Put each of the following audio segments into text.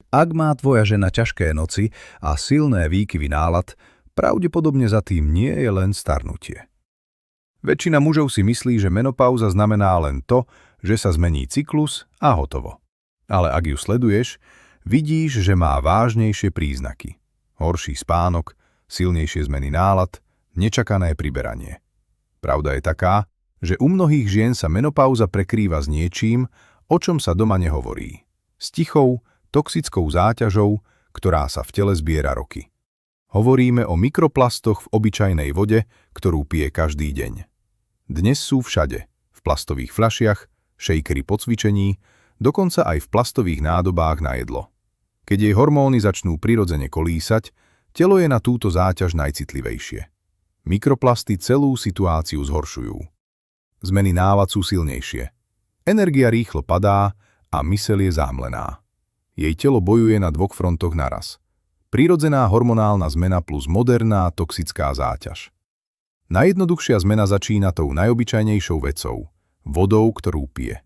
Ak má tvoja žena ťažké noci a silné výkyvy nálad, pravdepodobne za tým nie je len starnutie. Väčšina mužov si myslí, že menopauza znamená len to, že sa zmení cyklus a hotovo. Ale ak ju sleduješ, vidíš, že má vážnejšie príznaky. Horší spánok, silnejšie zmeny nálad, nečakané priberanie. Pravda je taká, že u mnohých žien sa menopauza prekrýva s niečím, o čom sa doma nehovorí. S tichou, toxickou záťažou, ktorá sa v tele zbiera roky. Hovoríme o mikroplastoch v obyčajnej vode, ktorú pije každý deň. Dnes sú všade, v plastových fľašiach, šejkery po cvičení, dokonca aj v plastových nádobách na jedlo. Keď jej hormóny začnú prirodzene kolísať, telo je na túto záťaž najcitlivejšie. Mikroplasty celú situáciu zhoršujú. Zmeny nálad sú silnejšie. Energia rýchlo padá a myseľ je zámlená. Jej telo bojuje na dvoch frontoch naraz. Prirodzená hormonálna zmena plus moderná toxická záťaž. Najjednoduchšia zmena začína tou najobyčajnejšou vecou – vodou, ktorú pije.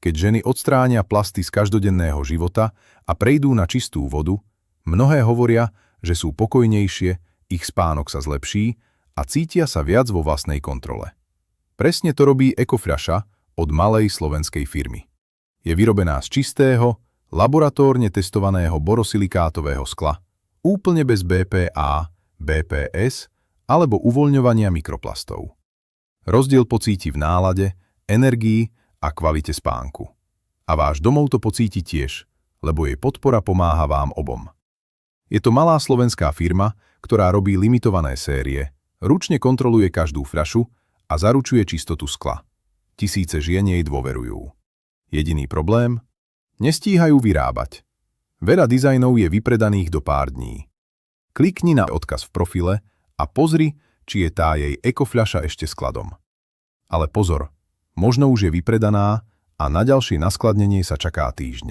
Keď ženy odstránia plasty z každodenného života a prejdú na čistú vodu, mnohé hovoria, že sú pokojnejšie, ich spánok sa zlepší a cítia sa viac vo vlastnej kontrole. Presne to robí EcoFľaša od malej slovenskej firmy. Je vyrobená z čistého, laboratórne testovaného borosilikátového skla, úplne bez BPA, BPS alebo uvoľňovania mikroplastov. Rozdiel pocíti v nálade, energii a kvalite spánku. A váš domov to pocíti tiež, lebo jej podpora pomáha vám obom. Je to malá slovenská firma, ktorá robí limitované série, ručne kontroluje každú fľašu a zaručuje čistotu skla. Tisíce žien jej dôverujú. Jediný problém? Nestíhajú vyrábať. Veľa dizajnov je vypredaných do pár dní. Klikni na odkaz v profile a pozri, či je tá jej EcoFľaša ešte skladom. Ale pozor, možno už je vypredaná a na ďalšie naskladnenie sa čaká týždne.